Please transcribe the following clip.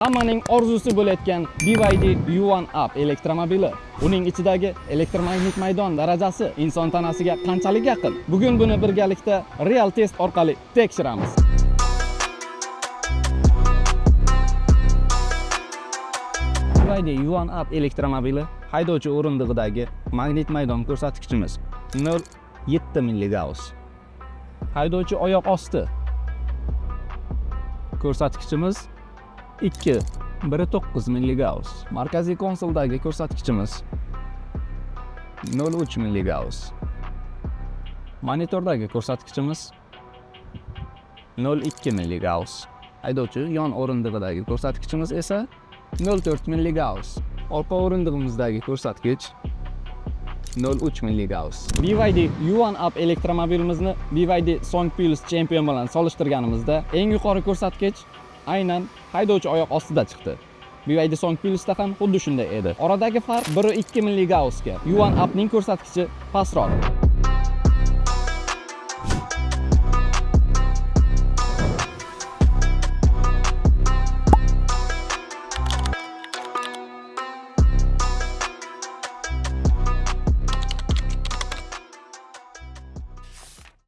Hammaning orzusi bo'layotgan BYD U1 Up elektromobili. Uning ichidagi elektromagnet maydon darajasi inson tanasiga qanchalik yaqin? Bugun buni birgalikda real test orqali tekshiramiz. BYD U1 Up elektromobili haydovchi o'rindig'idagi magnit maydon ko'rsatkichimiz 0,7 milligauss. Haydovchi oyoq osti ko'rsatkichimiz 2,9 milligauss. Markaziy konsoldagi ko'rsatkichimiz 0,3 milligauss. Monitordagi ko'rsatkichimiz 0,2 milligauss. Haydovchi yon o'rindig'idagi ko'rsatkichimiz esa 0,4 milligauss. Orqa o'rindig'imizdagi ko'rsatkich 0,3 milligauss. BYD U1 Up elektromobilimizni BYD Song Plus Champion bilan solishtirganimizda eng yuqori ko'rsatkich aynan haydovchi oyoq ostida chiqdi. BYD Song Plus'da ham xuddi shunday edi. Oradagi farq 1,2 milligaussga. U1 Up'ning ko'rsatkichi pastroq.